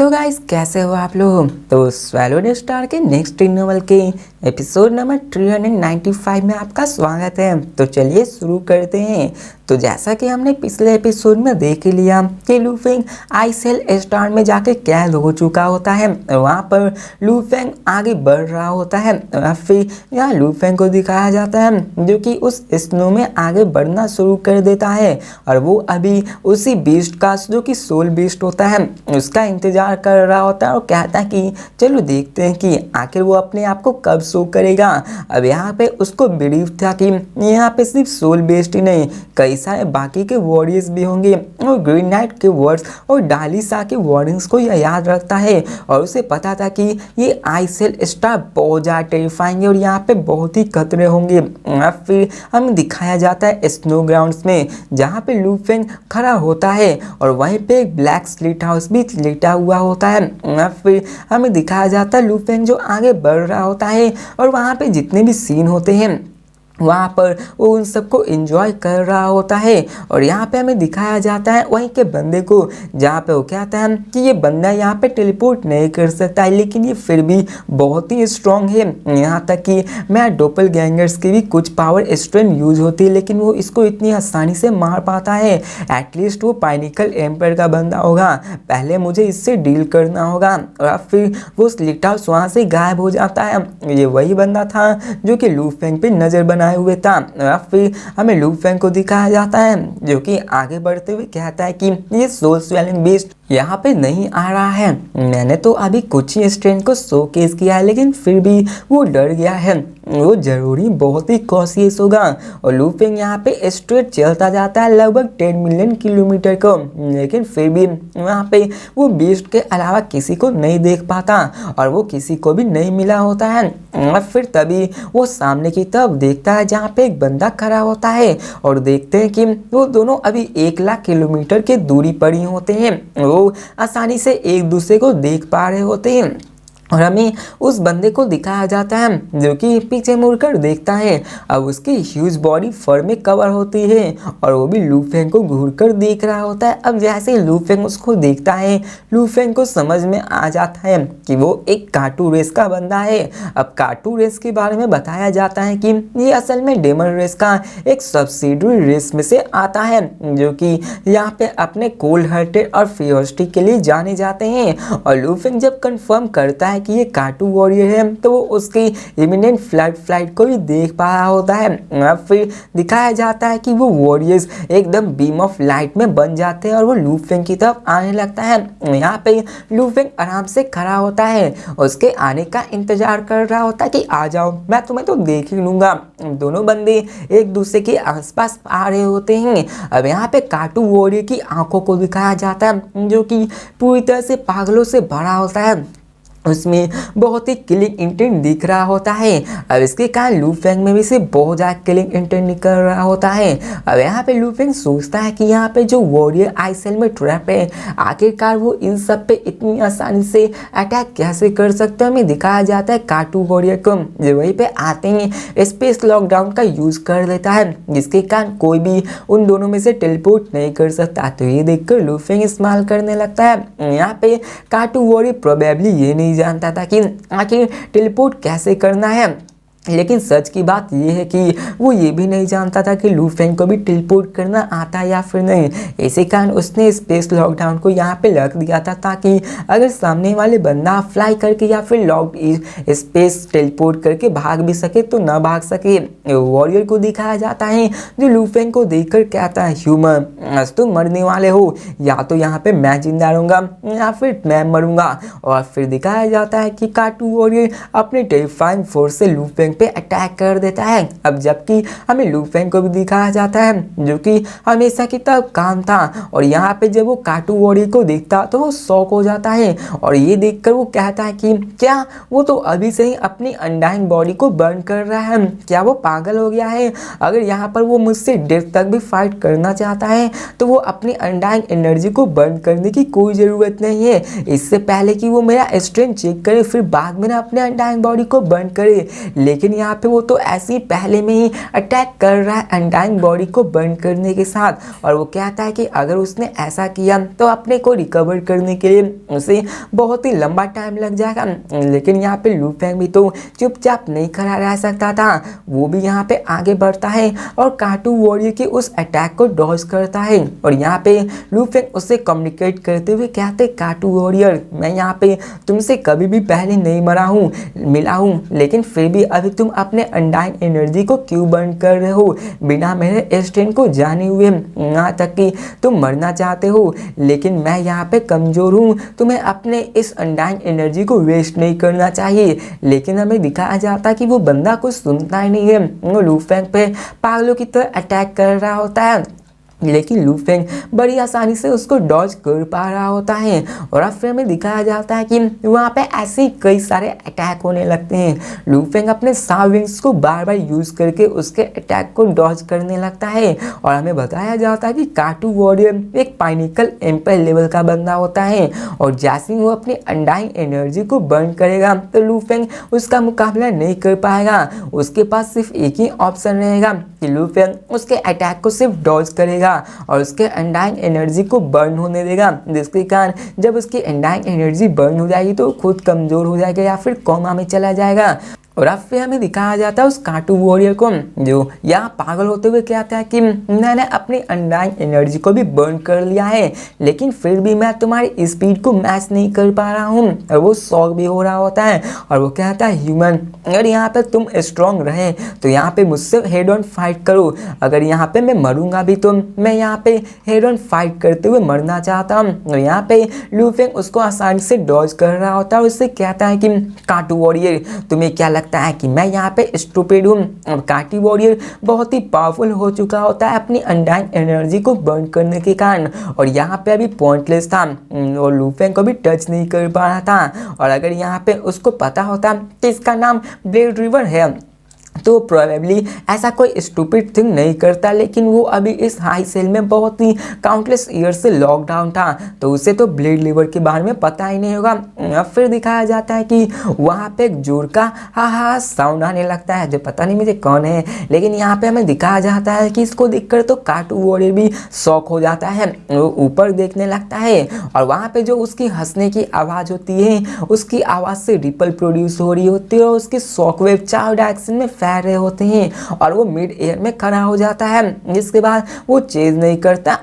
तो गाइस कैसे हो आप लोग। तो स्वैलो स्टार के नेक्स्ट नॉवल के एपिसोड नंबर 395 में आपका स्वागत है। तो चलिए शुरू करते हैं। तो जैसा कि हमने पिछले एपिसोड में देख ही लिया कि लूफेंग आइसेल स्टार में जाके कैद हो चुका होता है। वहाँ पर लूफेंग आगे बढ़ रहा होता है। फिर यहाँ लूफेंग को दिखाया जाता है जो कि उस स्नो में आगे बढ़ना शुरू कर देता है और वो अभी उसी बीस्ट का जो कि सोल बीस्ट होता है उसका इंतजार कर रहा होता है और कहता है कि चलो देखते हैं कि आखिर वो अपने आप को कब शो करेगा। अब यहाँ पे उसको बिलीव था कि यहाँ पे सिर्फ सोल बेस्ड ही नहीं कई सारे बाकी के वॉरियर्स भी होंगे और ग्रीन नाइट के वर्ड्स और डालिसा के वार्निंग्स को यह याद रखता है और उसे पता था कि ये आइसेल स्टार बहुत ज़्यादा टेरिफाइंग है और यहाँ पे बहुत ही खतरे होंगे। फिर हमें दिखाया जाता है स्नो ग्राउंड्स में जहाँ पे लूफेंग खड़ा होता है और वहीं पे एक ब्लैक स्लिट हाउस भी लेटा हुआ होता है। फिर हमें दिखाया जाता है लूफेंग जो आगे बढ़ रहा होता है और वहाँ पे जितने भी सीन होते हैं वहाँ पर वो उन सबको एंजॉय कर रहा होता है और यहाँ पे हमें दिखाया जाता है वहीं के बंदे को जहाँ पे वो कहता है कि ये बंदा यहाँ पे टेलीपोर्ट नहीं कर सकता है लेकिन ये फिर भी बहुत ही स्ट्रॉन्ग है। यहाँ तक कि मैं डोपल गैंगर्स की भी कुछ पावर स्ट्रेंथ यूज होती है लेकिन वो इसको इतनी आसानी से मार पाता है। एटलीस्ट वो पाइनिकल एम्पायर का बंदा होगा, पहले मुझे इससे डील करना होगा। और फिर वो स्लिट हाउस वहाँ से गायब हो जाता है। ये वही बंदा था जो कि लूफेंग पे नज़र बनाए हुए था। फिर हमें लूफेंग को दिखाया जाता है जो कि आगे बढ़ते हुए कहता है कि ये सोल स्वेलिंग बीस्ट यहाँ पे नहीं आ रहा है। मैंने तो अभी कुछ ही स्ट्रेंथ को शोकेस किया है लेकिन फिर भी वो डर गया है, वो जरूरी बहुत ही कॉशियस होगा। और लूफेंग यहाँ पे स्ट्रेट चलता जाता है लगभग 10 मिलियन किलोमीटर को, लेकिन फिर भी वहाँ पे वो बीस्ट के अलावा किसी को नहीं देख पाता और वो किसी को भी नहीं मिला होता है। और फिर तभी वो सामने की तरफ देखता है जहाँ पे एक बंदा खड़ा होता है और देखते हैं कि वो दोनों अभी 1 लाख किलोमीटर की दूरी पर ही होते हैं। वो आसानी से एक दूसरे को देख पा रहे होते हैं और हमें उस बंदे को दिखाया जाता है जो कि पीछे मुड़कर देखता है। अब उसकी ह्यूज बॉडी फर में कवर होती है और वो भी लूफेंग को घूरकर देख रहा होता है। अब जैसे लूफेंग उसको देखता है लूफेंग को समझ में आ जाता है कि वो एक काटू रेस का बंदा है। अब काटू रेस के बारे में बताया जाता है कि ये असल में डेमन रेस का एक सब्सिडरी रेस में से आता है जो कि यहाँ पे अपने कोल्ड हार्टेड और फियोस्टी के लिए जाने जाते हैं। और लूफेंग जब कंफर्म करता है कि ये काटू वॉरियर है तो वो उसकी इमिनेंट फ्लाइट को भी देख पा रहा होता है। फिर दिखाया जाता है कि वो वॉरियर्स एकदम बीम ऑफ लाइट में बन जाते हैं और वो लूफेंग की तरफ आने लगता है। यहाँ पे लूफेंग आराम से खड़ा होता है, उसके आने का इंतजार कर रहा होता है कि आ जाओ मैं तुम्हें तो देख ही लूंगा। दोनों बंदे एक दूसरे के आसपास आ रहे होते हैं। अब यहाँ पे काटू वॉरियर की आंखों को दिखाया जाता है जो कि पूरी तरह से पागलों से भरा होता है, उसमें बहुत ही किलिंग इंटेंट दिख रहा होता है। अब इसके कारण लूफेंग में भी से बहुत ज़्यादा किलिंग इंटेंट निकल रहा होता है। अब यहाँ पे लूफेंग सोचता है कि यहाँ पे जो वॉरियर आइसेल में ट्रैप है आखिरकार वो इन सब पे इतनी आसानी से अटैक कैसे कर सकते हैं। हमें दिखाया जाता है काटू वॉरियर को जो वहीं पे आते हैं स्पेस लॉकडाउन का यूज़ कर लेता है जिसके कारण कोई भी उन दोनों में से टेलीपोर्ट नहीं कर सकता। तो ये देखकर लूफेंग इस्तेमाल करने लगता है। यहाँ पे काटू वॉरियर प्रोबेबली ये नहीं जानता था कि आखिर टेलीपोर्ट कैसे करना है, लेकिन सच की बात यह है कि वो ये भी नहीं जानता था कि लूफेंग को भी टेलीपोर्ट करना आता है या फिर नहीं। इसी कारण उसने स्पेस लॉकडाउन को यहाँ पे रख दिया था ताकि अगर सामने वाले बंदा फ्लाई करके या फिर लॉक स्पेस टेलीपोर्ट करके भाग भी सके तो ना भाग सके। वॉरियर को दिखाया जाता है जो लूफेंग को देखकर कहता है ह्यूमन आज तुम मरने वाले हो, या तो यहाँ पे मैं जिंदा रहूँगा या फिर मैं मरूंगा। और फिर दिखाया जाता है कि काटू वॉरियर अपने टेरिफाइंग फोर्स से लूफेंग पे अटैक कर देता है। अब जबकि हमें लूफेंग को भी दिखाया जाता है जो कि हमेशा की तरह काम था और यहाँ पे जब वो काटू वॉरियर को देखता तो वो शॉक हो जाता है और ये देखकर वो कहता है कि क्या वो तो अभी से ही अपनी अनडाइंग बॉडी को बर्न कर रहा है, क्या वो पागल हो गया है। अगर यहाँ पर वो मुझसे डेथ तक भी फाइट करना चाहता है तो वो अपनी अनडाइंग एनर्जी को बर्न करने की कोई ज़रूरत नहीं है। इससे पहले कि वो मेरा स्ट्रेंथ चेक करे फिर बाद में अपने अनडाइंग बॉडी को बर्न करे। लेकिन लेकिन यहाँ पे वो तो ऐसे ही पहले में ही अटैक कर रहा है अनडाइंग बॉडी को बर्न करने के साथ। और वो कहता है कि अगर उसने ऐसा किया तो अपने को रिकवर करने के लिए उसे बहुत ही लंबा टाइम लग जाएगा। लेकिन यहाँ पे लू फेंग भी तो चुपचाप नहीं खड़ा रह सकता था, वो भी यहाँ पे आगे बढ़ता है और काटू वॉरियर के उस अटैक को डॉज करता है। और यहाँ पे लू फेंग उससे कम्युनिकेट करते हुए कहते, काटू वॉरियर मैं यहाँ पे तुमसे कभी भी पहले नहीं मिला हूँ, लेकिन फिर भी अभी तुम अपने अनडाइंग एनर्जी को क्यों बर्न कर रहे हो बिना मेरे स्ट्रेंथ को जाने हुए, यहाँ तक कि तुम मरना चाहते हो। लेकिन मैं यहाँ पे कमज़ोर हूँ, तुम्हें अपने इस अनडाइंग एनर्जी को वेस्ट नहीं करना चाहिए। लेकिन हमें दिखाया जाता कि वो बंदा कुछ सुनता ही नहीं है, वो लू फेंग पे पागलों की तरह अटैक कर रहा होता है। लेकिन लू फेंग बड़ी आसानी से उसको डॉज कर पा रहा होता है। और अब फिर हमें दिखाया जाता है कि वहाँ पे ऐसे कई सारे अटैक होने लगते हैं। लू फेंग अपने सा विंग्स को बार बार यूज़ करके उसके अटैक को डॉज करने लगता है। और हमें बताया जाता है कि काटू वॉरियर एक पाइनिकल एम्पायर लेवल का बंदा होता है, और जैसे ही वो अपनी अनडाइंग एनर्जी को बर्न करेगा तो लू फेंग उसका मुकाबला नहीं कर पाएगा। उसके पास सिर्फ एक ही ऑप्शन रहेगा कि लू फेंग उसके अटैक को सिर्फ डॉज करेगा और उसके अनडाइंग एनर्जी को बर्न होने देगा, जिसके कारण जब उसकी अनडाइंग एनर्जी बर्न हो जाएगी तो खुद कमज़ोर हो जाएगा या फिर कोमा में चला जाएगा। और अब फिर हमें दिखाया जाता है उस काटू वॉरियर को जो यहाँ पागल होते हुए कहता है कि मैंने अपनी अनडाइंग एनर्जी को भी बर्न कर लिया है, लेकिन फिर भी मैं तुम्हारी स्पीड को मैच नहीं कर पा रहा हूँ। और वो शॉक भी हो रहा होता है और वो कहता है ह्यूमन अगर यहाँ पे तुम स्ट्रॉन्ग रहे तो यहाँ पे मुझसे हेड ऑन फाइट करो, अगर यहाँ पे मैं मरूंगा भी तो मैं यहाँ पे हेड ऑन फाइट करते हुए मरना चाहता हूँ। और यहाँ पे लू फेंग उसको आसानी से डॉज कर रहा होता है और उससे कहता है कि काटू वॉरियर तुम्हें क्या लगता है कि मैं यहाँ पे स्टूपिड हूँ। और काटू वॉरियर बहुत ही पावरफुल हो चुका होता है अपनी अनडाइंग एनर्जी को बर्न करने के कारण, और यहाँ पे अभी पॉइंटलेस था और लू फेंग को भी टच नहीं कर पा रहा था। और अगर यहाँ पे उसको पता होता कि इसका नाम ब्लेड रिवर है तो प्रोबेबली ऐसा कोई स्टूपिड थिंग नहीं करता, लेकिन वो अभी इस हाई सेल में बहुत ही काउंटलेस ईयर से लॉकडाउन था तो उसे तो ब्लेड लिवर के बारे में पता ही नहीं होगा। अब फिर दिखाया जाता है कि वहाँ पे एक जोर का हा हा साउंड आने लगता है जो पता नहीं मुझे कौन है, लेकिन यहाँ पे हमें दिखाया जाता है कि इसको देखकर तो काटू वॉरियर भी शॉक हो जाता है, वो ऊपर देखने लगता है और वहाँ पे जो उसकी हंसने की आवाज़ होती है उसकी आवाज़ से रिपल प्रोड्यूस हो रही होती है और उसके शॉकवेव चारों डायरेक्शन में फैल रहे होते हैं और वो मिड एयर में खड़ा हो जाता है, जिसके बाद वो चेज नहीं करता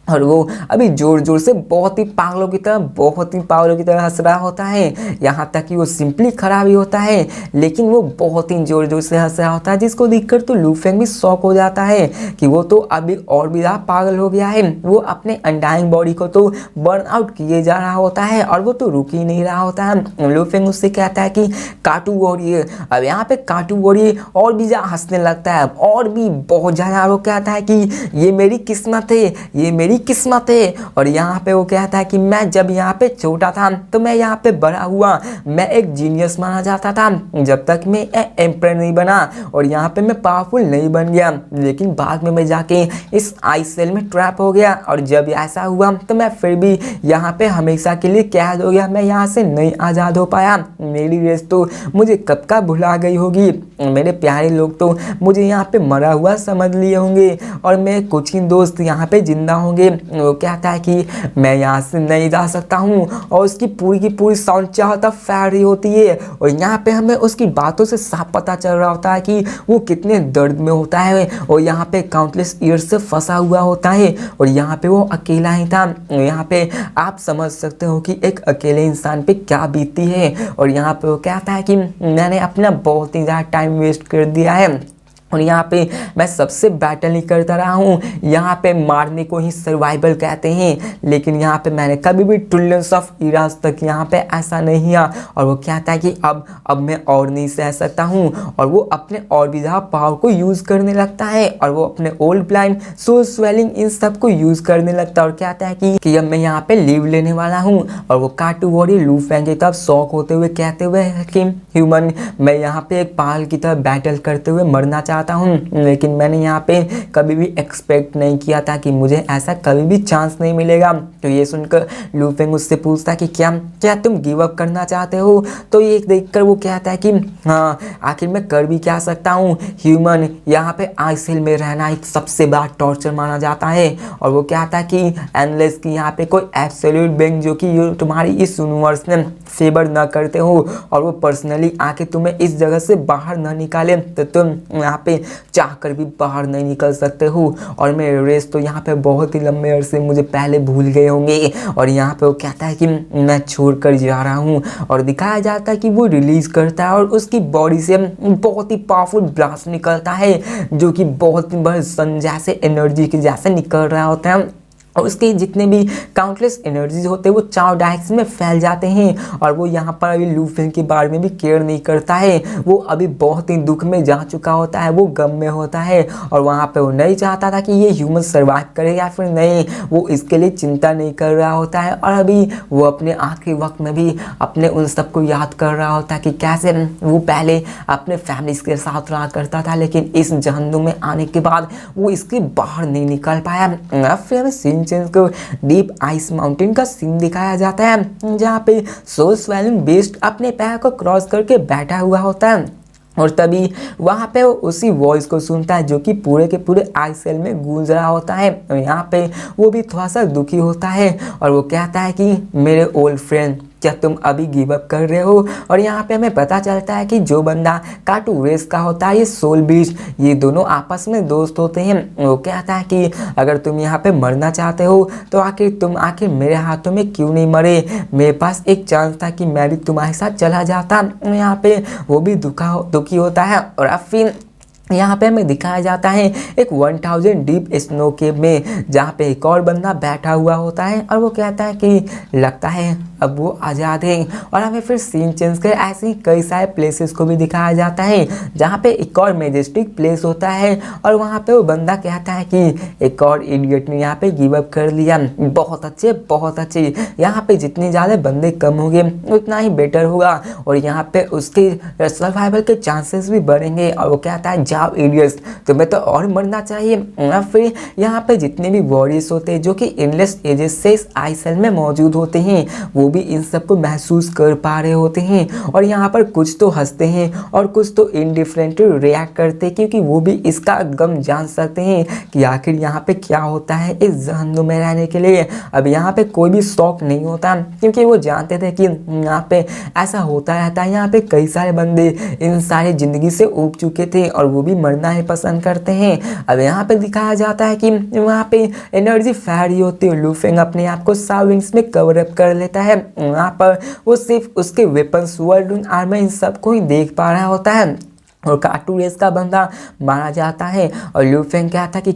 और वो अभी जोर जोर से बहुत ही पागलों की तरह हंस रहा होता है। यहाँ तक कि वो सिंपली खड़ा भी होता है लेकिन वो बहुत ही जोर जोर से हंस रहा होता है, जिसको देखकर तो लू फेंग भी शॉक हो जाता है कि वो तो अभी और भी ज़्यादा पागल हो गया है। वो अपने अनडाइंग बॉडी को तो बर्न आउट किए जा रहा होता है और वो तो रुक ही नहीं रहा होता है। लू फेंग उससे कहता है कि काटू वॉरियर, अब यहाँ पे काटू वॉरियर और भी ज़्यादा हंसने लगता है और भी बहुत ज़्यादा। वो कहता है कि ये मेरी किस्मत है, ये मेरी किस्मत है। और यहाँ पे वो कहता है कि मैं जब यहाँ पे छोटा था तो मैं यहाँ पे बड़ा हुआ, मैं एक जीनियस माना जाता था जब तक मैं एम्परर नहीं बना और यहाँ पे मैं पावरफुल नहीं बन गया, लेकिन बाद में मैं जाके इस आइस सेल में ट्रैप हो गया और जब ऐसा हुआ तो मैं फिर भी यहाँ पे हमेशा के लिए कैद हो गया, मैं यहाँ से नहीं आज़ाद हो पाया। मेरी रेस तो मुझे कब का भुला गई होगी, मेरे प्यारे लोग तो मुझे यहाँ पे मरा हुआ समझ लिए होंगे और मेरे कुछ ही दोस्त यहाँ पे जिंदा होंगे। वो कहता है कि मैं यहाँ से नहीं जा सकता हूँ और उसकी पूरी की पूरी साउंड चारों तरफ फैल रही होती है और यहाँ पे हमें उसकी बातों से साफ पता चल रहा होता है कि वो कितने दर्द में होता है और यहाँ पे काउंटलेस ईयर्स से फंसा हुआ होता है और यहाँ पे वो अकेला ही था। यहाँ पे आप समझ सकते हो कि एक अकेले इंसान पे क्या बीतती है। और यहाँ पे वो कहता है कि मैंने अपना बहुत ही ज़्यादा टाइम वेस्ट कर दिया है और यहाँ पे मैं सबसे बैटल नहीं करता रहा हूँ, यहाँ पे मारने को ही सर्वाइवल कहते हैं, लेकिन यहाँ पे मैंने कभी भी ट्रिलियंस ऑफ ईराज तक यहाँ पे ऐसा नहीं किया। और वो कहता है कि अब मैं और नहीं सह सकता हूँ और वो अपने और भी ज़्यादा पावर को यूज़ करने लगता है और वो अपने ओल्ड ब्लाइंड सोल स्वेलिंग इन सब को यूज़ करने लगता है और कहता है कि अब मैं यहाँ पे लीव लेने वाला हूँ। और वो काटू वॉरियर लू फेंग की तरफ शॉक होते हुए कहते हुए कि ह्यूमन, मैं यहाँ पे एक पागल की तरह बैटल करते हुए मरना चाहता चाहता हूँ, लेकिन मैंने यहाँ पे कभी भी एक्सपेक्ट नहीं किया था कि मुझे ऐसा कभी भी चांस नहीं मिलेगा। तो ये सुनकर लू फेंग उससे पूछता कि क्या क्या तुम गिव अप करना चाहते हो? तो ये देखकर वो कहता है कि हाँ, आखिर मैं कर भी क्या सकता हूँ, ह्यूमन यहाँ पे आइसोलेशन में रहना एक सबसे बड़ा टॉर्चर माना जाता है। और वो कहता है कि एनलेस की यहाँ पे कोई एब्सोल्यूट बीइंग जो कि तुम्हारी इस यूनिवर्स में फेवर ना करते हो और वो पर्सनली आके तुम्हें इस जगह से बाहर ना निकाले, तो तुम यहाँ पे चाह कर भी बाहर नहीं निकल सकते हो। और मेरे रेस तो यहाँ पे बहुत ही लंबे अरसे मुझे पहले भूल गए होंगे। और यहाँ पे वो कहता है कि मैं छोड़ कर जा रहा हूँ। और दिखाया जाता है कि वो रिलीज करता है और उसकी बॉडी से बहुत ही पावरफुल ब्लास्ट निकलता है जो कि बहुत ही बड़े सन जैसे एनर्जी के जैसे निकल रहा होता है। और उसके जितने भी काउंटलेस एनर्जीज होते हैं वो चारों डायरेक्शन में फैल जाते हैं। और वो यहाँ पर अभी लू फेंग के बारे में भी केयर नहीं करता है। वो अभी बहुत ही दुख में जा चुका होता है, वो गम में होता है। और वहाँ पे वो नहीं चाहता था कि ये ह्यूमन सर्वाइव करे या फिर नहीं, वो इसके लिए चिंता नहीं कर रहा होता है। और अभी वो अपने आखिरी वक्त में भी अपने उन सबको याद कर रहा होता है कि कैसे वो पहले अपने फैमिली के साथ रहा करता था, लेकिन इस जहन्नुम में आने के बाद वो इसके बाहर नहीं निकल पाया। फिर हमें सीन चेंज को डीप आइस माउंटेन का सीन दिखाया जाता है जहाँ पे सोल स्वेलिंग बीस्ट अपने पैर को क्रॉस करके बैठा हुआ होता है। और तभी वहाँ पे वो उसी वॉइस को सुनता है जो कि पूरे के पूरे आइसएल में गूंज रहा होता है। और यहाँ पे वो भी थोड़ा सा दुखी होता है और वो कहता है कि मेरे ओल्ड फ्रेंड, क्या तुम अभी गिव अप कर रहे हो? और यहाँ पे हमें पता चलता है कि जो बंदा काटू रेस का होता है, ये सोल बीस्ट, ये दोनों आपस में दोस्त होते हैं। वो कहता है कि अगर तुम यहाँ पे मरना चाहते हो तो आखिर मेरे हाथों में क्यों नहीं मरे? मेरे पास एक चांस था कि मैं भी तुम्हारे साथ चला जाता। यहाँ पे वो भी दुखी होता है। और अब फिर यहाँ पे हमें दिखाया जाता है एक 1000 डीप स्नो केव में जहाँ पे एक और बंदा बैठा हुआ होता है। और वो कहता है कि लगता है अब वो आज़ाद है। और हमें फिर सीन चेंज कर ऐसे ही कई सारे प्लेसेस को भी दिखाया जाता है जहाँ पे एक और मेजेस्टिक प्लेस होता है। और वहाँ पे वो बंदा कहता है कि एक और इडियट ने यहाँ पे गिव अप कर लिया। बहुत अच्छे, यहाँ पे जितने ज़्यादा बंदे कम होंगे उतना ही बेटर होगा और यहाँ पे उसके सर्वाइवल के चांसेस भी बढ़ेंगे। और वो कहता है जाओ इडियट्स, तुम्हें तो और मरना चाहिए। फिर यहाँ पे जितने भी वॉरियर्स होते हैं जो कि इनलेस एजेस से इस आइसएल में मौजूद होते हैं, वो भी इन सब को महसूस कर पा रहे होते हैं। और यहाँ पर कुछ तो हंसते हैं और कुछ तो इनडिफरेंट रिएक्ट करते हैं, क्योंकि वो भी इसका गम जान सकते हैं कि आखिर यहाँ पे क्या होता है इस जहन्नुम में रहने के लिए। अब यहाँ पे कोई भी शौक नहीं होता, क्योंकि वो जानते थे कि यहाँ पे ऐसा होता रहता है। यहाँ पे कई सारे बंदे इन सारी जिंदगी से ऊब चुके थे और वो भी मरना ही पसंद करते हैं। अब यहाँ पे दिखाया जाता है कि वहाँ पे एनर्जी फैर ही होती है। लू फेंग अपने आप को साविंग्स में कवर अप कर लेता है। वहाँ पर वो सिर्फ उसके वेपन्स, वर्ल्ड आर्मर, इन सबको ही देख पा रहा होता है। और काटू रेस का बंदा मारा जाता है। और लू फेंग कहता है कि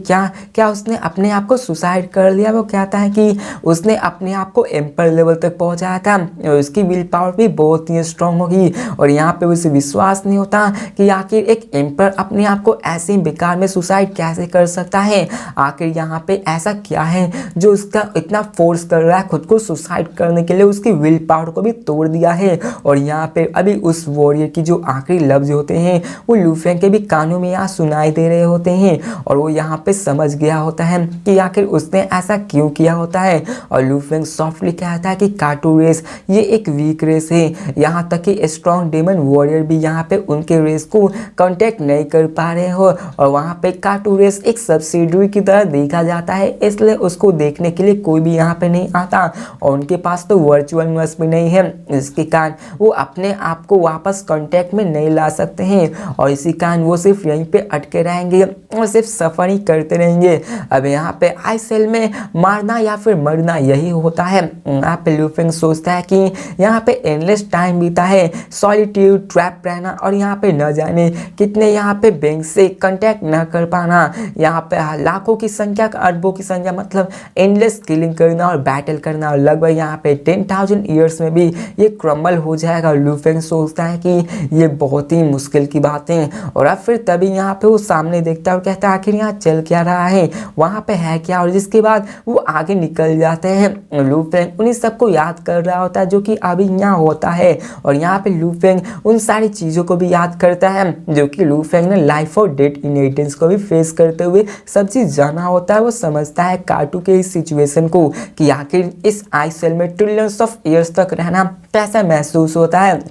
क्या उसने अपने आप को सुसाइड कर लिया? वो कहता है कि उसने अपने आप को एम्पर लेवल तक पहुंचाया था और उसकी विल पावर भी बहुत ही स्ट्रांग होगी। और यहाँ पे उसे विश्वास नहीं होता कि आखिर एक एम्पर अपने आप को ऐसे ही बेकार में सुसाइड कैसे कर सकता है। आखिर यहाँ पे ऐसा क्या है जो उसका इतना फोर्स कर रहा है खुद को सुसाइड करने के लिए? उसकी विल पावर को भी तोड़ दिया है। और यहाँ पे अभी उस वॉरियर की जो आखिरी लफ्ज होते हैं वो लू फेंग के भी कानों में यहाँ सुनाई दे रहे होते हैं। और वो यहाँ पे समझ गया होता है कि आखिर उसने ऐसा क्यों किया होता है। और लू फेंग सॉफ्टली कहता है कि काटू रेस ये एक वीक रेस है, यहाँ तक कि स्ट्रॉन्ग डेमन वॉरियर भी यहाँ पे उनके रेस को कांटेक्ट नहीं कर पा रहे हो। और वहाँ पे काटू रेस एक सब्सिडरी की तरह देखा जाता है, इसलिए उसको देखने के लिए कोई भी यहाँ पे नहीं आता। और उनके पास तो वर्चुअल यूनिवर्स भी नहीं है, इसके कारण वो अपने आप को वापस कांटेक्ट में नहीं ला सकते हैं। और इसी कारण वो सिर्फ यहीं पे अटके रहेंगे और सिर्फ सफर ही करते रहेंगे। अब यहाँ पे आइसएल में मारना या फिर मरना यही होता है। यहाँ पे लू फेंग सोचता है कि यहाँ पे एंडलेस टाइम बीता है, सॉलिट्यूड, ट्रैप रहना और यहाँ पे न जाने कितने यहाँ पे बैंक से कांटेक्ट न कर पाना। यहाँ पे लाखों की संख्या, अरबों की संख्या, मतलब एंडलेस किलिंग करना और बैटल करना। और लगभग यहाँ पे 10,000 ईयर्स में भी ये क्रम्बल हो जाएगा। लू फेंग सोचता है कि ये बहुत ही मुश्किल की बात जाते हैं। और अब फिर तभी यहाँ पे वो सामने देखता है और कहता है आखिर यहाँ चल क्या रहा है, वहाँ पे है क्या। और जिसके बाद वो आगे निकल जाते हैं। लू फेंग उन्हीं सबको याद कर रहा होता है जो कि अभी यहाँ होता है। और यहाँ पे लू फेंग उन सारी चीज़ों को भी याद करता है जो कि लू फेंग ने लाइफ और डेथ इनहेरिटेंस को भी फेस करते हुए सब चीज़ जाना होता है। वो समझता है काटू के इस सिचुएशन को कि आखिर इस आइस सेल में ट्रिलियंस ऑफ ईयर्स तक रहना कैसा महसूस होता है।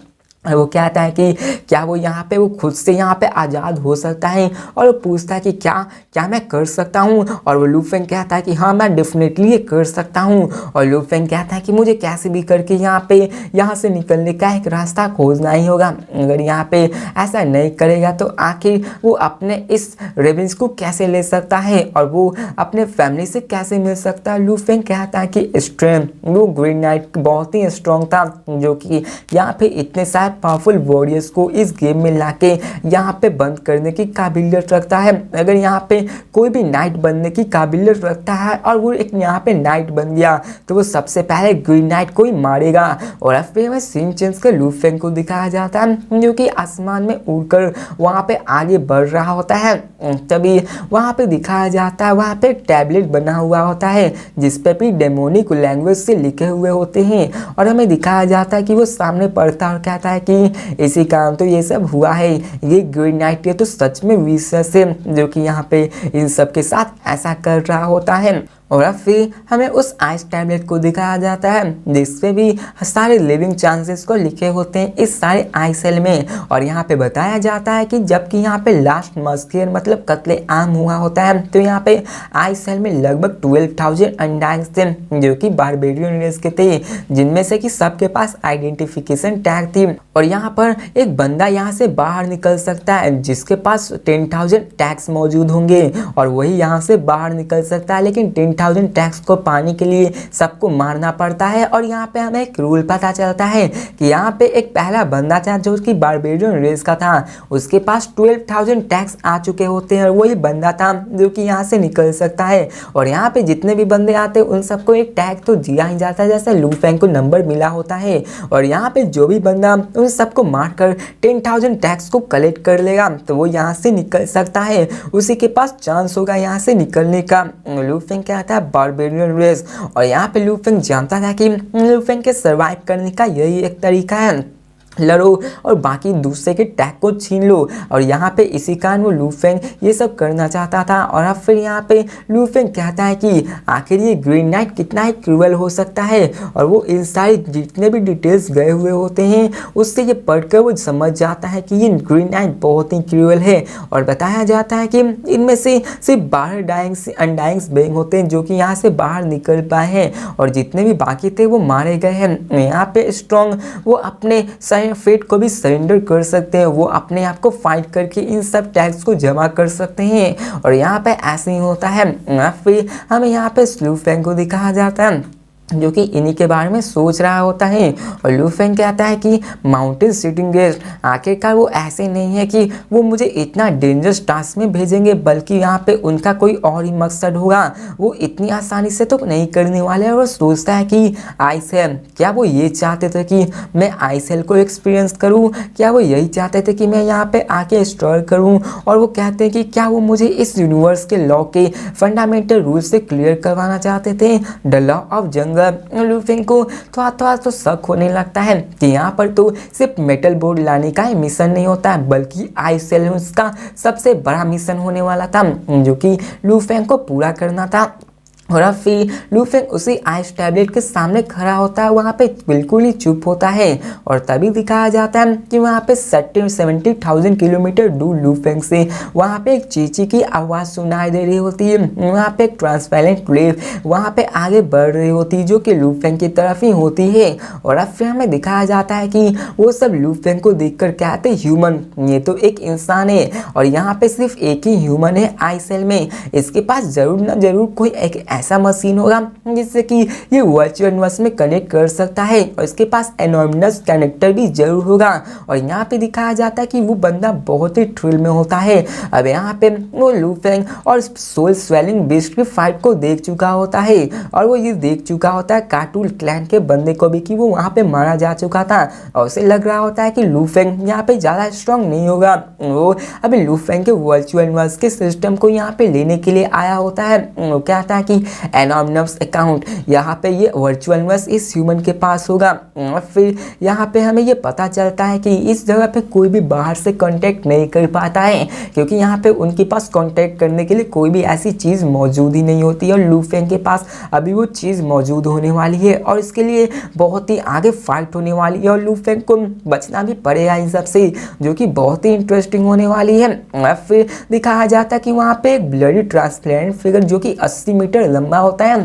और वो कहता है कि क्या वो यहाँ पे वो खुद से यहाँ पे आज़ाद हो सकता है। और वो पूछता है कि क्या क्या मैं कर सकता हूँ। और वो लू फेंग कहता है कि हाँ मैं डेफिनेटली ये कर सकता हूँ। और लू फेंग कहता है कि मुझे कैसे भी करके यहाँ से निकलने का एक रास्ता खोजना ही होगा। अगर यहाँ पे ऐसा नहीं करेगा तो आखिर वो अपने इस रेवेंज को कैसे ले सकता है और वो अपने फैमिली से कैसे मिल सकता है। लू फेंग कहता है कि स्ट्रेंथ वो ग्रीन नाइट बहुत ही स्ट्रॉन्ग था जो कि यहाँ पे इतने सारे पावरफुल वॉरियर्स को इस गेम में लाके यहाँ पे बंद करने की काबिलियत रखता है। अगर यहाँ पे कोई भी नाइट बनने की काबिलियत रखता है और वो एक यहाँ पे नाइट बन गया तो वो सबसे पहले ग्रीन नाइट को ही मारेगा। और अब फिर हमें सीन चेंज के लू फेंग को दिखाया जाता है जो कि आसमान में उड़कर वहाँ पे आगे बढ़ रहा होता है। तभी वहाँ पे दिखाया जाता है वहाँ पे एक टैबलेट बना हुआ होता है जिसपे भी डेमोनिक लैंग्वेज से लिखे हुए होते हैं। और हमें दिखाया जाता है कि वो सामने पढ़ता और कहता है कि इसी कारण तो ये सब हुआ है, ये ग्रीन नाइट ये तो सच में विशेष है जो कि यहाँ पे इन सब के साथ ऐसा कर रहा होता है। और अब फिर हमें उस आइस टैबलेट को दिखाया जाता है जिसपे भी सारे लिविंग चांसेस को लिखे होते हैं इस सारे आइस सेल में। और यहाँ पे बताया जाता है कि जबकि यहाँ पे लास्ट मस्कियर मतलब कत्ले आम हुआ होता है तो यहाँ पे आइस सेल में लगभग 12,000 अनडाइंग्स थे जो कि बारबेरियन रेस के थे जिनमें से कि सबके पास आइडेंटिफिकेशन टैग थी। और यहाँ पर एक बंदा यहाँ से बाहर निकल सकता है जिसके पास 10,000 टैग्स मौजूद होंगे और वही यहाँ से बाहर निकल सकता है। लेकिन 10,000 टैग्स को पाने के लिए सबको मारना पड़ता है। और यहाँ पे हमें एक रूल पता चलता है कि यहाँ पे एक पहला बंदा था जो कि बारबेरियन रेस का था, उसके पास 12,000 टैग्स आ चुके होते हैं और वही बंदा था जो कि यहाँ से निकल सकता है। और यहाँ पे जितने भी बंदे आते हैं उन सबको एक टैग तो दिया ही जाता है जैसे लू फेंग को नंबर मिला होता है। और यहाँ पे जो भी बंदा उन सबको मारकर 10,000 टैग्स को कलेक्ट कर लेगा तो वो यहाँ से निकल सकता है, उसी के पास चांस होगा यहाँ से निकलने का। लू फेंग क्या था बारबेरियन रेस। और यहाँ पे लू फेंग जानता था कि लू फेंग के सर्वाइव करने का यही एक तरीका है, लड़ो और बाकी दूसरे के टैग को छीन लो। और यहाँ पे इसी कारण वो लू फेंग ये सब करना चाहता था। और अब फिर यहाँ पे लू फेंग कहता है कि आखिर ये ग्रीन नाइट कितना ही क्रूअल हो सकता है। और वो इन सारी जितने भी डिटेल्स गए हुए होते हैं उससे ये पढ़कर वो समझ जाता है कि ये ग्रीन नाइट बहुत ही क्रूअल है। और बताया जाता है कि इनमें से सिर्फ 12 अनडाइंग्स बेंग होते हैं जो कि यहाँ से बाहर निकल पाए हैं और जितने भी बाकी थे वो मारे गए हैं। यहाँ पे स्ट्रॉन्ग वो अपने फेट को भी सरेंडर कर सकते हैं, वो अपने आप को फाइट करके इन सब टैग्स को जमा कर सकते हैं। और यहाँ पे ऐसे ही होता है। फिर हमें यहाँ पे लू फेंग को दिखाया जाता है जो कि इन्हीं के बारे में सोच रहा होता है। और लू फेंग कहता है कि माउंटेन सिटिंग गेस्ट आखिरकार वो ऐसे नहीं है कि वो मुझे इतना डेंजरस टास्क में भेजेंगे, बल्कि यहाँ पे उनका कोई और ही मकसद होगा, वो इतनी आसानी से तो नहीं करने वाले। और वो सोचता है कि आइसेल क्या वो ये चाहते थे कि मैं आइसेल को एक्सपीरियंस करूँ, क्या वो यही चाहते थे कि मैं यहाँ पे आके स्टोर करूँ। और वो कहते हैं कि क्या वो मुझे इस यूनिवर्स के लॉ के फंडामेंटल रूल से क्लियर करवाना चाहते थे, द लॉ ऑफ जंगल। लू फेंग को थोड़ा तो शक होने लगता है कि यहाँ पर तो सिर्फ मेटल बोर्ड लाने का ही मिशन नहीं होता है बल्कि आइस सेल का सबसे बड़ा मिशन होने वाला था जो कि लू फेंग को पूरा करना था। और अब फिर लू फेंग उसी आइस टैबलेट के सामने खड़ा होता है, वहाँ पे बिल्कुल ही चुप होता है। और तभी दिखाया जाता है कि वहाँ पे 70,000 किलोमीटर दूर लू फेंग से वहाँ पे एक चींची की आवाज़ सुनाई दे रही होती है। वहाँ पे एक ट्रांसपेरेंट वेव वहाँ पे आगे बढ़ रही होती है जो कि लू फेंग की तरफ ही होती है। और अब फिर हमें दिखाया जाता है कि वो सब लू फेंग को देख कर कहते हैं ह्यूमन, ये तो एक इंसान है और यहाँ पे सिर्फ एक ही ह्यूमन है आइस सेल में, इसके पास जरूर ना जरूर कोई एक ऐसा मशीन होगा जिससे कि ये वर्चुअल यूनिवर्स में कनेक्ट कर सकता है और इसके पास एनोनिमस कनेक्टर भी जरूर होगा। और यहाँ पे दिखाया जाता है कि वो बंदा बहुत ही थ्रिल में होता है। अब यहाँ पे वो लू फेंग और सोल स्वेलिंग बीस्ट की फाइट को देख चुका होता है और वो ये देख चुका होता है काटूल क्लैन के बंदे को भी कि वो वहाँ पे मारा जा चुका था और उसे लग रहा होता है कि लू फेंग यहाँ पे ज़्यादा स्ट्रांग नहीं होगा। वो अभी लू फेंग के वर्चुअल यूनिवर्स के सिस्टम को यहाँ पे लेने के लिए आया होता है। वो कहता है कि एनोनिमस अकाउंट यहाँ पे ये वर्चुअल यूनिवर्स इस ह्यूमन के पास होगा। और फिर यहाँ पे हमें ये पता चलता है कि इस जगह पे कोई भी बाहर से कांटेक्ट नहीं कर पाता है क्योंकि यहाँ पे उनके पास कांटेक्ट करने के लिए कोई भी ऐसी चीज़ मौजूद ही नहीं होती है और लू फेंग के पास अभी वो चीज़ मौजूद होने वाली है और इसके लिए बहुत ही आगे फाइट होने वाली है और लू फेंग को बचना भी पड़ेगा इन सब से, जो कि बहुत ही इंटरेस्टिंग होने वाली है। और फिर दिखाया जाता है कि वहाँ पे एक ब्लडी ट्रांसपेरेंट फिगर जो कि 80 मीटर लंबा होता है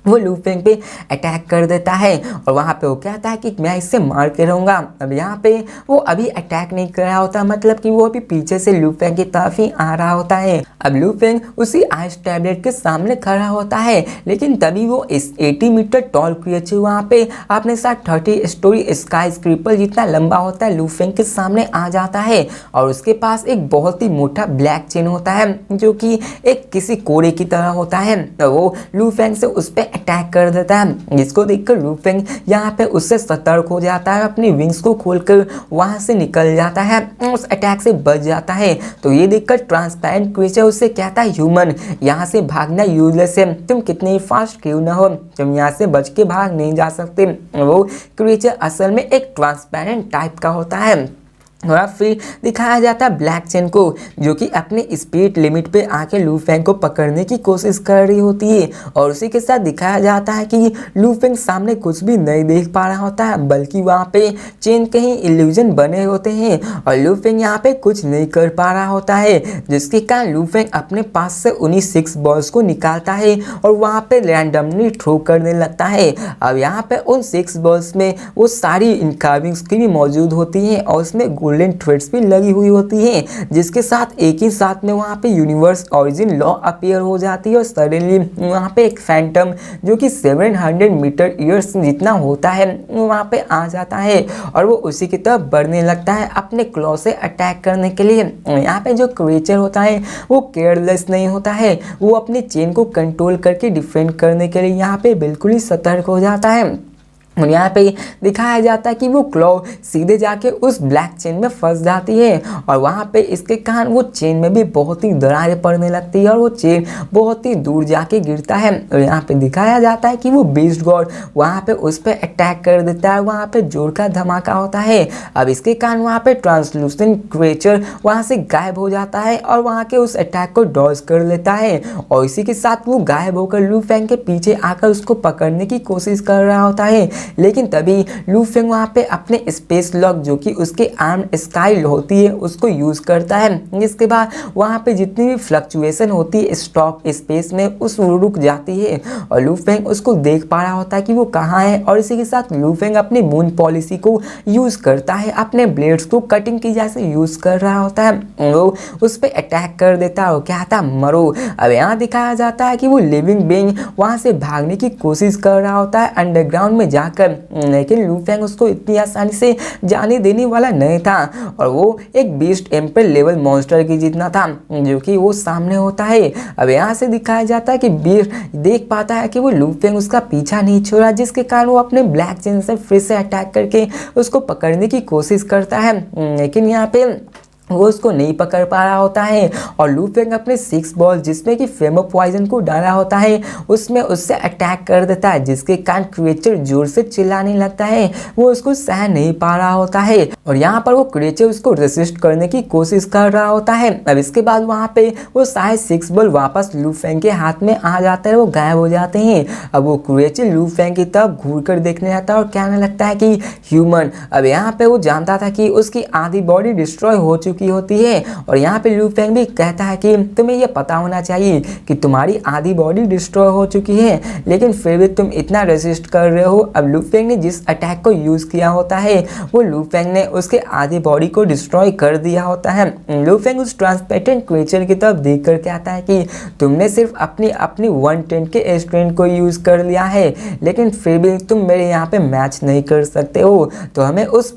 वो लू फेंग पे अटैक कर देता है और वहाँ पे वो कहता है कि मैं इससे मार के रहूँगा। अब यहाँ पे वो अभी अटैक नहीं कर रहा होता, मतलब कि वो अभी पीछे से लू फेंग की तरफ ही आ रहा होता है। अब लू फेंग उसी आइस टैबलेट के सामने खड़ा होता है लेकिन तभी वो इस 80 मीटर टॉल क्रिएचर वहाँ पे अपने साथ 30 स्टोरी स्काई स्क्रीपर जितना लंबा होता है लू फेंग के सामने आ जाता है और उसके पास एक बहुत ही मोटा ब्लैक चेन होता है जो कि एक किसी कोड़े की तरह होता है। तो वो लू फेंग से उस पर अटैक कर देता है जिसको देखकर लू फेंग यहाँ पे उससे सतर्क हो जाता है, अपनी विंग्स को खोलकर वहां से निकल जाता है, उस अटैक से बच जाता है। तो ये देखकर ट्रांसपेरेंट क्रीचर उससे कहता है ह्यूमन यहाँ से भागना यूजलेस है, तुम कितने फास्ट क्यों ना हो, तुम यहाँ से बच के भाग नहीं जा सकते। वो क्रीचर असल में एक ट्रांसपेरेंट टाइप का होता है। और फिर दिखाया जाता है ब्लैक चेन को जो कि अपने स्पीड लिमिट पे आके लू फेंग को पकड़ने की कोशिश कर रही होती है और उसी के साथ दिखाया जाता है कि लू फेंग सामने कुछ भी नहीं देख पा रहा होता है बल्कि वहाँ पे चेन के ही इल्यूजन बने होते हैं और लू फेंग यहाँ पे कुछ नहीं कर पा रहा होता है, जिसके कारण लू फेंग अपने पास से उन्हीं 6 बॉल्स को निकालता है और वहाँ पे रैंडमली थ्रो करने लगता है। अब यहाँ पे उन 6 बॉल्स में वो सारी इनकार्विंग्स की भी मौजूद होती हैं और उसमें गोल्डन थ्रेड्स भी लगी हुई होती हैं, जिसके साथ एक ही साथ में वहाँ पे यूनिवर्स ओरिजिन लॉ अपीयर हो जाती है और सडनली वहाँ पे एक फैंटम जो कि 700 मीटर ईयर्स जितना होता है वहाँ पे आ जाता है और वो उसी की तरफ बढ़ने लगता है अपने क्लॉ से अटैक करने के लिए। यहाँ पे जो क्रिएचर होता है वो केयरलेस नहीं होता है, वो अपनी चेन को कंट्रोल करके डिफेंड करने के लिए यहाँ पे बिल्कुल ही सतर्क हो जाता है। और यहाँ पे दिखाया जाता है कि वो क्लॉ सीधे जाके उस ब्लैक चेन में फंस जाती है और वहाँ पे इसके कारण वो चेन में भी बहुत ही दरारें पड़ने लगती है और वो चेन बहुत ही दूर जाके गिरता है। और यहाँ पे दिखाया जाता है कि वो बीस्ट गॉड वहाँ पे उस पर अटैक कर देता है, वहाँ पे जोर का धमाका होता है। अब इसके कारण वहाँ पे ट्रांसलूसेंट क्रिएचर वहाँ से गायब हो जाता है और वहाँ के उस अटैक को डॉज कर लेता है और इसी के साथ वो गायब होकर लू फेंग के पीछे आकर उसको पकड़ने की कोशिश कर रहा होता है। लेकिन तभी लू फेंग वहाँ पे अपने स्पेस लॉक जो कि उसके आर्म स्काई होती है उसको यूज़ करता है, जिसके बाद वहाँ पे जितनी भी फ्लक्चुएशन होती है स्टॉप स्पेस में उस रुक जाती है और लू फेंग उसको देख पा रहा होता है कि वो कहाँ है। और इसी के साथ लू फेंग अपनी मून पॉलिसी को यूज़ करता है, अपने ब्लेड्स को कटिंग की जैसे यूज़ कर रहा होता है। वो उस पर अटैक कर देता है, वो कहता मरो। अब यहाँ दिखाया जाता है कि वो लिविंग बीइंग वहाँ से भागने की कोशिश कर रहा होता है अंडरग्राउंड में जाकर, लेकिन लू फेंग उसको इतनी आसानी से जाने देने वाला नहीं था और वो एक बीस्ट एम्पर लेवल मॉन्स्टर की जितना था जो कि वो सामने होता है। अब यहाँ से दिखाया जाता है कि बीस्ट देख पाता है कि वो लू फेंग उसका पीछा नहीं छोड़ा, जिसके कारण वो अपने ब्लैक चेन से फिर से अटैक करके उसको पकड़ने की कोशिश करता है, लेकिन यहाँ पे वो उसको नहीं पकड़ पा रहा होता है और लू फेंग अपने 6 बॉल जिसमें कि फेमो पॉइजन को डाला होता है उसमें उससे अटैक कर देता है, जिसके कारण क्रिएचर जोर से चिल्लाने लगता है, वो उसको सह नहीं पा रहा होता है और यहाँ पर वो क्रिएचर उसको रेसिस्ट करने की कोशिश कर रहा होता है। अब इसके बाद वहाँ पे वो सारे 6 बॉल वापस लू फेंग के हाथ में आ जाते हैं, वो गायब हो जाते हैं। अब वो क्रिएचर लू फेंग की तरफ घूर कर देखने आता है और कहने लगता है कि ह्यूमन। अब यहाँ पे वो जानता था कि उसकी आधी बॉडी डिस्ट्रॉय हो चुकी चुकी होती है। और यहाँ पे लू फेंग भी कहता है कि तुम्हें ये पता होना चाहिए कि तुम्हारी आधी बॉडी डिस्ट्रॉय हो चुकी है, लेकिन फिर भी तुम इतना रेसिस्ट कर रहे हो। अब लू फेंग ने जिस अटैक को यूज किया होता है वो लू फेंग ने उसके आधी बॉडी को डिस्ट्रॉय कर दिया होता है। लू फेंग उस ट्रांसपेरेंट क्रिएचर की तरफ देख कर कहता है कि तुमने सिर्फ अपनी 1/10 के स्ट्रेंथ को यूज कर लिया है, लेकिन फिर भी तुम मेरे यहाँ पे मैच नहीं कर सकते हो। तो हमें उस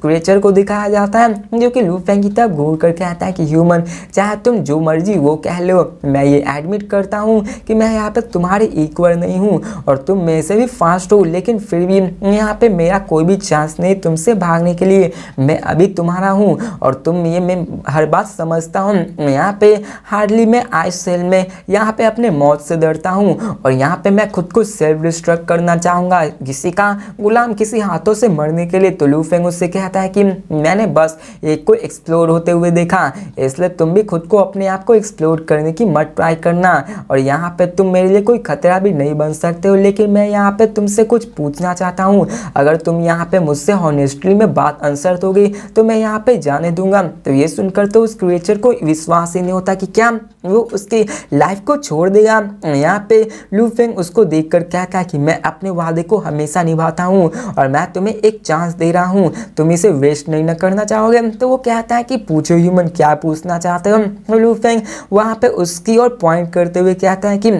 क्रिएचर को दिखाया जाता है जो कि लू फेंग की तरफ घूर कर कहता है कि ह्यूमन, चाहे तुम जो मर्जी वो कह लो, मैं ये एडमिट करता हूँ कि मैं यहाँ पे तुम्हारे इक्वल नहीं हूँ और तुम मेरे से भी फास्ट हो, लेकिन फिर भी यहाँ पे मेरा कोई भी चांस नहीं तुमसे भागने के लिए। मैं अभी तुम्हारा हूँ और तुम ये मैं हर बात समझता हूँ। यहाँ पे हार्डली मैं आइस सेल में यहाँ पे अपने मौत से डरता हूँ और यहाँ पे मैं खुद को सेल्फ डिस्ट्रक्ट करना चाहूँगा किसी का गुलाम किसी हाथों से मरने के लिए। तो लू फेंग उससे कहता है कि मैंने बस एक को एक्सप्लोर होते हुए देखा, इसलिए तुम भी खुद को अपने आप को एक्सप्लोर करने की मत ट्राई करना और यहाँ पे तुम मेरे लिए कोई खतरा भी नहीं बन सकते हो। लेकिन मैं यहाँ पे तुमसे कुछ पूछना चाहता हूँ, अगर तुम यहाँ पे मुझसे हॉनेस्टली में बात आंसर दोगे तो मैं यहाँ पे जाने दूंगा। तो ये सुनकर तो उस क्रिएचर को विश्वास ही नहीं होता कि क्या वो उसकी लाइफ को छोड़ देगा। यहाँ पे लू फेंग उसको देखकर कहता है कि मैं अपने वादे को हमेशा निभाता हूँ और मैं तुम्हें एक चांस दे रहा हूँ, तुम इसे वेस्ट नहीं न करना चाहोगे। तो वो कहता है कि पूछो ह्यूमन, क्या पूछना चाहते हो। लू फेंग वहाँ पे उसकी ओर पॉइंट करते हुए कहता है कि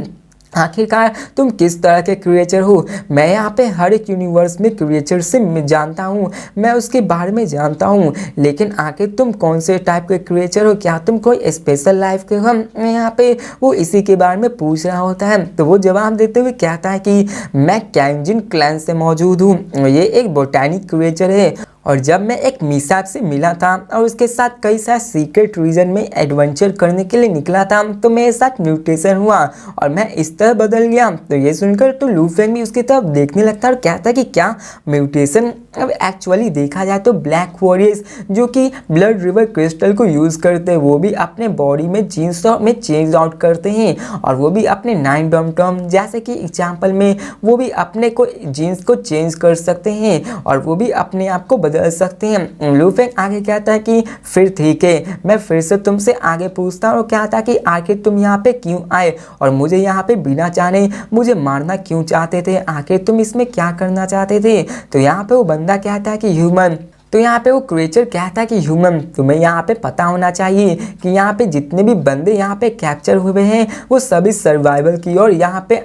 आखिरकार तुम किस तरह के क्रिएचर हो। मैं यहाँ पे हर एक यूनिवर्स में क्रिएचर से जानता हूँ, मैं उसके बारे में जानता हूँ, लेकिन आखिर तुम कौन से टाइप के क्रिएचर हो, क्या तुम कोई स्पेशल लाइफ के हो। यहाँ पे वो इसी के बारे में पूछ रहा होता है। तो वो जवाब देते हुए कहता है कि मैं कैंजिन क्लैन से मौजूद हूँ, ये एक बोटैनिक क्रिएचर है और जब मैं एक मिसाब से मिला था और उसके साथ कई सारे सीक्रेट रीजन में एडवेंचर करने के लिए निकला था, तो मेरे साथ म्यूटेशन हुआ और मैं इस तरह बदल गया। तो ये सुनकर तो लू फेंग भी उसकी तरफ देखने लगता है और कहता है कि क्या म्यूटेशन। अब एक्चुअली देखा जाए तो ब्लैक वॉरियर्स जो कि ब्लड रिवर क्रिस्टल को यूज़ करते हैं वो भी अपने बॉडी में जीन्स में चेंज आउट करते हैं और वो भी अपने 9 डॉम जैसे कि एग्जाम्पल में वो भी अपने को जीन्स को चेंज कर सकते हैं और वो भी अपने आप को बदल सकते हैं। लू फेंग आगे कहता है कि फिर ठीक है, मैं फिर से तुमसे आगे पूछता हूँ और कहता है कि आखिर तुम यहाँ पे क्यों आए और मुझे यहाँ पे बिना जाने मुझे मारना क्यों चाहते थे, आखिर तुम इसमें क्या करना चाहते थे। तो यहाँ पे वो बंदा कहता है कि ह्यूमन। तो यहाँ पे वो क्रिएचर कहता है कि ह्यूमन, तुम्हें यहाँ पे पता होना चाहिए कि यहाँ पे जितने भी बंदे यहाँ पे कैप्चर हुए हैं वो सभी सर्वाइवल की और यहाँ पे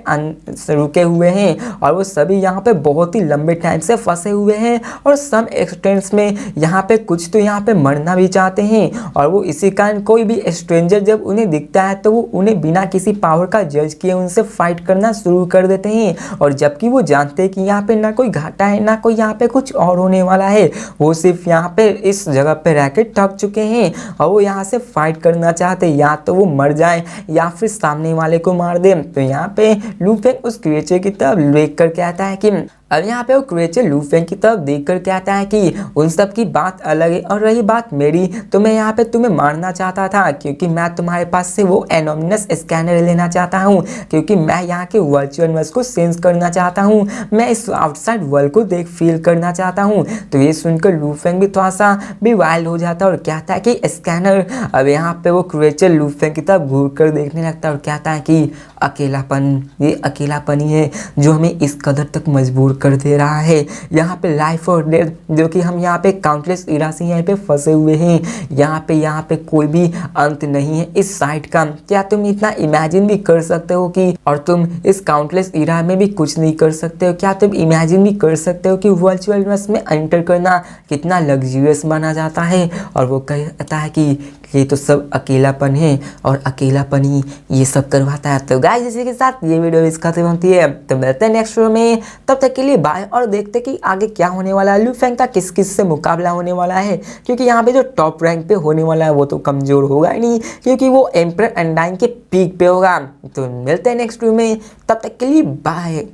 रुके हुए हैं और वो सभी यहाँ पे बहुत ही लंबे टाइम से फंसे हुए हैं और सम एक्सटेंट्स में यहाँ पे कुछ तो यहाँ पे मरना भी चाहते हैं और वो इसी कारण कोई भी स्ट्रेंजर जब उन्हें दिखता है तो वो उन्हें बिना किसी पावर का जज किए उनसे फाइट करना शुरू कर देते हैं और जबकि वो जानते हैं कि यहाँ पे ना कोई घाटा है ना कोई यहाँ पे कुछ और होने वाला है, वो सिर्फ यहाँ पे इस जगह पे रह के थक चुके हैं और वो यहाँ से फाइट करना चाहते हैं, या तो वो मर जाए या फिर सामने वाले को मार दे। तो यहाँ पे लू फेंग उस क्रिएचर की तरफ देख कर कहता है कि अब यहाँ पे वो क्रिएचर लू फेंग की तरफ देखकर कहता है कि उन सब की बात अलग है और रही बात मेरी, तो मैं यहाँ पे तुम्हें मारना चाहता था क्योंकि मैं तुम्हारे पास से वो एनोमिनस स्कैनर लेना चाहता हूँ, क्योंकि मैं यहाँ के वर्चुअल वर्ल्ड को सेंस करना चाहता हूँ, मैं इस आउटसाइड वर्ल्ड को फील करना चाहता हूँ। तो ये सुनकर लू फेंग भी थोड़ा सा भी वाइल्ड हो जाता है और कहता है कि स्कैनर। अब यहाँ पे वो क्रिएचर लू फेंग की तरफ घूर कर देखने लगता है और कहता है कि अकेलापन, ये अकेलापन ही है जो हमें इस कदर तक मजबूर कर दे रहा है। यहाँ पे लाइफ और डेथ जो कि हम यहाँ पे काउंटलेस इरा से यहाँ पे फंसे हुए हैं, यहाँ पे कोई भी अंत नहीं है इस साइट का। क्या तुम इतना इमेजिन भी कर सकते हो कि और तुम इस काउंटलेस इरा में भी कुछ नहीं कर सकते हो? क्या तुम इमेजिन भी कर सकते हो कि वर्चुअल यूनिवर्स में एंटर करना कितना लग्जरियस माना जाता है? और वो कहता है कि ये तो सब अकेलापन है और अकेलापन ही ये सब करवाता है। तो गाइस इसी के साथ ये वीडियो इस खत्म होती है, तो मिलते हैं नेक्स्ट वीडियो में, तब तक के लिए बाय। और देखते कि आगे क्या होने वाला है, लू फेंग का किस किस से मुकाबला होने वाला है, क्योंकि यहाँ पे जो टॉप रैंक पे होने वाला है वो तो कमजोर होगा ही नहीं, क्योंकि वो एम्परर अनडाइन के पीक पे होगा। तो मिलते हैं नेक्स्ट वीडियो में, तब तक के लिए बाय।